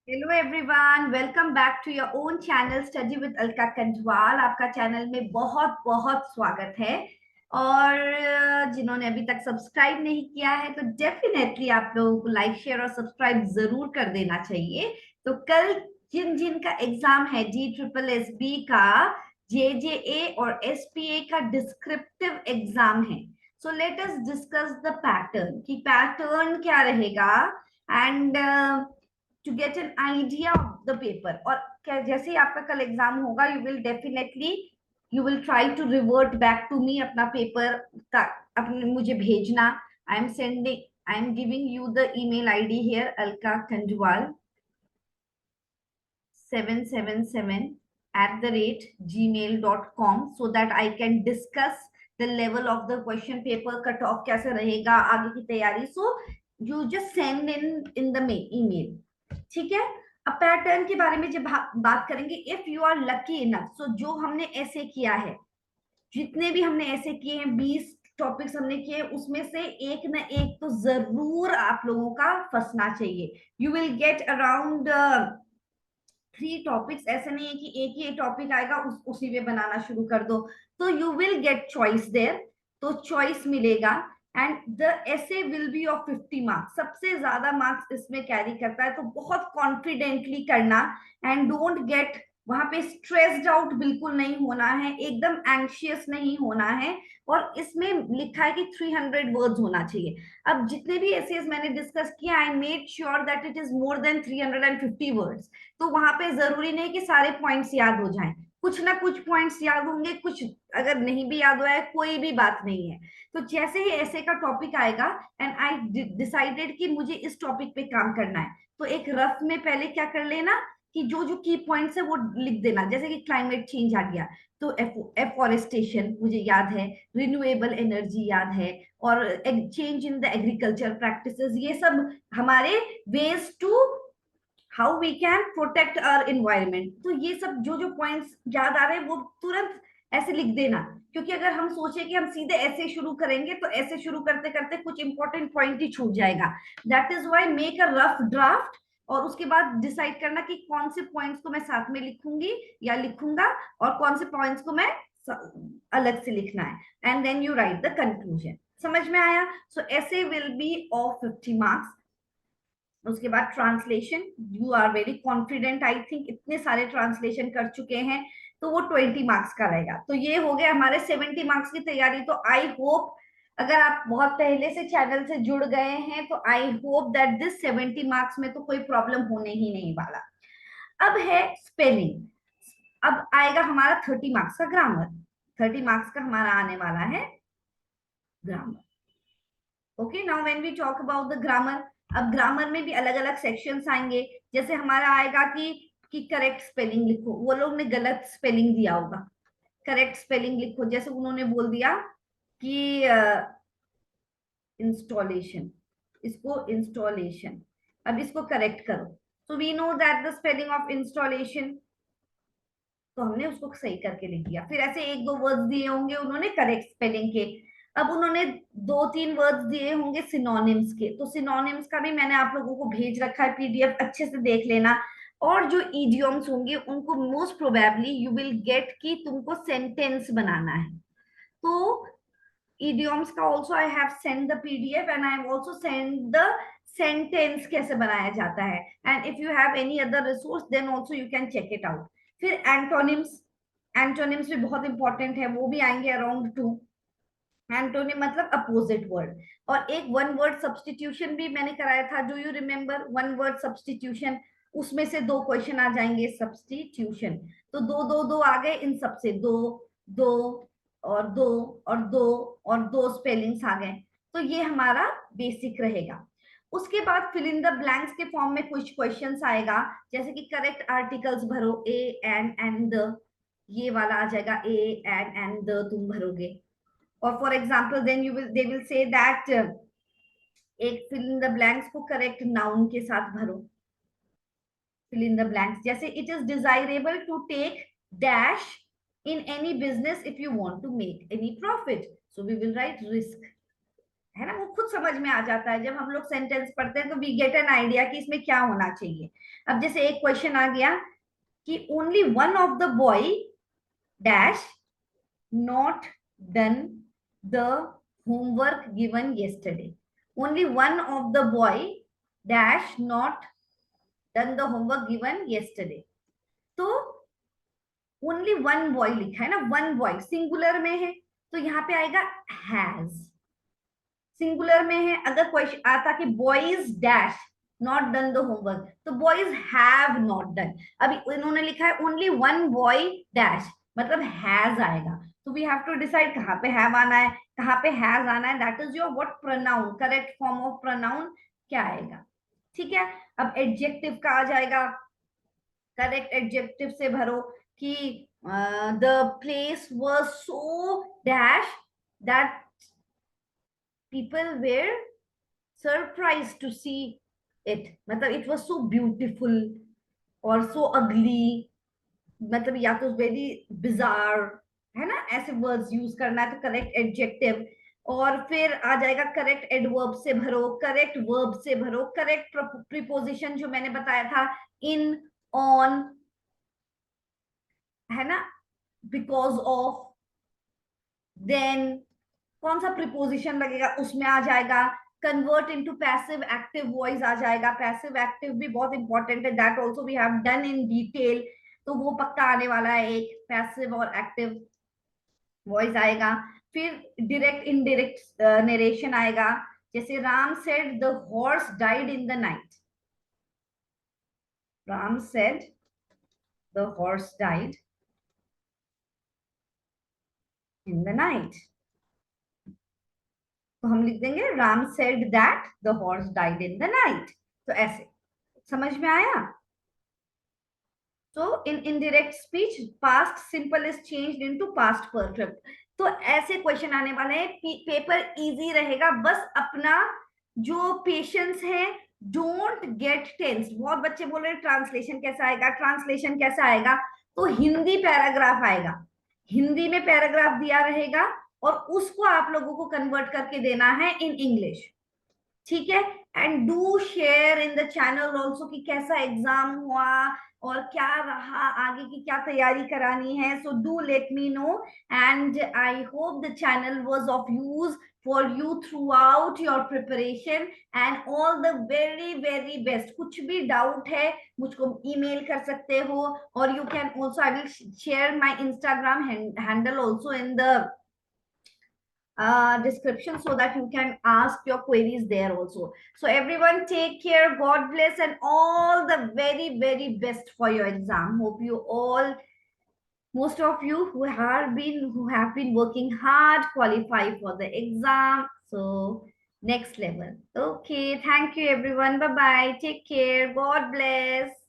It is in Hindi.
Hello everyone, welcome back to your own channel study with Alka Kanjwal. आपका चैनल में बहुत बहुत स्वागत है। और जिन्होंने अभी तक सब्सक्राइब नहीं किया है तो डेफिनेटली आप लोगों को लाइक शेयर और सब्सक्राइब जरूर कर देना चाहिए। तो कल जिन जिन का एग्जाम है DSSB का, JJA और SPA का डिस्क्रिप्टिव एग्जाम है, so let us discuss the pattern कि पैटर्न क्या रहेगा and to get an idea of the paper. और क्या जैसे ही आपका कल एग्जाम होगा you will try to revert back to me अपना पेपर का अपने मुझे भेजना। I am giving you the email ID here, Alka Kanjwal 777@gmail.com, so that I can discuss the level of the question paper, cut off कैसे रहेगा, आगे की तैयारी। So you just send in the email, ठीक है। अब पैटर्न के बारे में जब बात करेंगे, if you are lucky enough, so जो हमने ऐसे किया है, जितने भी हमने ऐसे किए हैं 20 टॉपिक्स हमने किए, उसमें से एक ना एक तो जरूर आप लोगों का फंसना चाहिए। You will get around 3 topics. ऐसे नहीं है कि एक ही टॉपिक आएगा उसी में बनाना शुरू कर दो। तो you will get choice there, तो चॉइस मिलेगा। And the essay will be of 50 marks, सबसे ज्यादा मार्क्स इसमें कैरी करता है, तो बहुत कॉन्फिडेंटली करना। एंड डोंट गेट वहां पे स्ट्रेस्ड आउट, बिल्कुल नहीं होना है, एकदम एंशियस नहीं होना है। और इसमें लिखा है कि 300 वर्ड्स होना चाहिए। अब जितने भी एसेज मैंने डिस्कस किया, I made sure that it is more than 350 words. तो वहां पे जरूरी नहीं कि सारे पॉइंट्स याद हो जाएं, कुछ ना कुछ पॉइंट्स याद होंगे, कुछ अगर नहीं भी याद हुआ है कोई भी बात नहीं है। तो जैसे ही ऐसे का टॉपिक आएगा एंड आई डिसाइडेड कि मुझे इस टॉपिक पे काम करना है, तो एक रफ में पहले क्या कर लेना कि जो जो की पॉइंट्स है वो लिख देना। जैसे कि क्लाइमेट चेंज आ गया तो एफॉरेस्टेशन मुझे याद है, रिन्यूएबल एनर्जी याद है, और change in the agriculture practices, ये सब हमारे ways to how we can protect our environment. तो ये सब जो जो पॉइंट्स याद आ रहे हैं वो तुरंत ऐसे लिख देना। क्योंकि अगर हम सोचे कि हम सीधे ऐसे शुरू करेंगे तो ऐसे शुरू करते करते कुछ इंपॉर्टेंट पॉइंट ही छूट जाएगा। That is why make a rough draft, और उसके बाद डिसाइड करना कि कौन से पॉइंट्स को मैं साथ में लिखूंगी या लिखूंगा, और कौन से पॉइंट्स को मैं अलग से लिखना है। And then you write the conclusion. समझ में आया? सो ऐसे विल बी ऑफ 50 मार्क्स। उसके बाद translation, you are very confident, I think इतने सारे ट्रांसलेशन कर चुके हैं, तो वो 20 मार्क्स का रहेगा। तो ये हो गया हमारे 70 मार्क्स की तैयारी। तो आई होप अगर आप बहुत पहले से चैनल से जुड़ गए हैं तो I hope that this 70 marks में तो कोई प्रॉब्लम होने ही नहीं वाला। अब है स्पेलिंग। अब आएगा हमारा 30 मार्क्स का ग्रामर। 30 मार्क्स का हमारा आने वाला है grammar. Okay, now when we talk about the grammar, अब ग्रामर में भी अलग अलग सेक्शंस आएंगे। जैसे हमारा आएगा कि करेक्ट स्पेलिंग लिखो, वो लोग ने गलत स्पेलिंग दिया होगा, करेक्ट स्पेलिंग लिखो। जैसे उन्होंने बोल दिया कि इंस्टॉलेशन, इसको इंस्टॉलेशन, अब इसको करेक्ट करो। So we know that the spelling of installation, तो हमने उसको सही करके लिख दिया। फिर ऐसे एक दो वर्ड्स दिए होंगे उन्होंने करेक्ट स्पेलिंग के। अब उन्होंने 2-3 वर्ड्स दिए होंगे सिनोनिम्स के, तो सिनोनिम्स का भी मैंने आप लोगों को भेज रखा है पीडीएफ, अच्छे से देख लेना। और जो इडियम्स होंगे उनको most probably you will gate कि तुमको सेंटेंस बनाना है। तो idioms का also I have sent the PDF and I have also sent the sentence कैसे बनाया जाता है। and if you have any other resource then also you can check it out। फिर antonyms, antonyms भी बहुत इंपॉर्टेंट है, वो भी आएंगे अराउंड 2। एंटोनिम मतलब अपोजिट वर्ड। और एक वन वर्ड सब्सटीट्यूशन भी मैंने कराया था, do you remember one word substitution? उसमें से 2 क्वेश्चन आ जाएंगे सब्सटीट्यूशन। तो दो दो दो आ गए, इन सबसे दो दो और दो और दो और दो स्पेलिंग्स आ गए। तो ये हमारा बेसिक रहेगा। उसके बाद फिल इन द ब्लैंक्स के फॉर्म में कुछ क्वेश्चंस आएगा, जैसे कि करेक्ट आर्टिकल्स भरो, ए एंड द, ये वाला आ जाएगा, ए एंड द तुम भरोगे। और for example then they will say that एक फिल इन द ब्लैंक्स को करेक्ट नाउन के साथ भरो। फिल इन द ब्लैंक्स जैसे it is desirable to take dash in any business if you want to make any profit, so we will write risk। है ना, वो खुद समझ में आ जाता है। जब हम लोग सेंटेंस पढ़ते हैं तो वी गेट एन आइडिया कि इसमें क्या होना चाहिए। अब जैसे एक क्वेश्चन आ गया कि only one of the boy dash not done the homework given yesterday. Only one of the boy dash not done the homework given yesterday. तो ओनली वन बॉय लिखा है ना, वन बॉय सिंगुलर में है, तो यहाँ पे आएगा हैज। सिंगुलर में है, अगर क्वेश्चन आता कि boys dash not done the homework, तो बॉयज हैव नॉट डन। अभी इन्होंने लिखा है ओनली वन बॉय डैश, मतलब हैज आएगा। तो वी हैव टू डिसाइड कहाँ पे हैव आना है, कहाँ पे हैज आना है। That is your what pronoun, correct form of pronoun क्या आएगा। ठीक है, अब एडजेक्टिव का आ जाएगा। करेक्ट एडजेक्टिव से भरो कि the place was so dash that people were surprised to see it, मतलब it was so beautiful or so ugly, मतलब या तो वेरी bizarre, है ना, ऐसे वर्ड्स यूज करना है। तो करेक्ट एडजेक्टिव, और फिर आ जाएगा करेक्ट एडवर्ब से भरो, करेक्ट वर्ब से भरो, करेक्ट प्रीपोजिशन जो मैंने बताया था, इन, ऑन, है ना, बिकॉज ऑफ, देन कौन सा प्रीपोजिशन लगेगा उसमें आ जाएगा। Convert into passive active voice आ जाएगा। पैसिव एक्टिव भी बहुत इंपॉर्टेंट है, that also we have done in detail, तो वो पक्का आने वाला है, एक पैसिव और एक्टिव वॉइस आएगा। फिर डायरेक्ट इनडायरेक्ट नरेशन आएगा, जैसे Ram said the horse died in the night. Ram said the horse died in the night, तो हम लिख देंगे Ram said that the horse died in the night. तो ऐसे समझ में आया। तो in indirect speech past simple is changed into past perfect. तो ऐसे क्वेश्चन आने वाले हैं, पेपर इजी रहेगा, बस अपना जो पेशेंस है, डोंट गेट टेंस। बहुत बच्चे बोल रहे हैं ट्रांसलेशन कैसा आएगा, ट्रांसलेशन कैसा आएगा, तो हिंदी पैराग्राफ आएगा, हिंदी में पैराग्राफ दिया रहेगा और उसको आप लोगों को कन्वर्ट करके देना है इन इंग्लिश। ठीक है, and do share in the channel also कि कैसा एग्जाम हुआ और क्या रहा, आगे की क्या तैयारी करानी है। So do let me know, and I hope the channel was of use for you through out your preparation, and all the very very best. कुछ भी डाउट है मुझको ईमेल कर सकते हो, और you can also, I will share my Instagram handle also in the description so that you can ask your queries there also. So everyone take care, God bless, and all the very very best for your exam. Hope you all, most of you who have been working hard, qualify for the exam. So next level. Okay, thank you everyone. Bye bye, take care, God bless.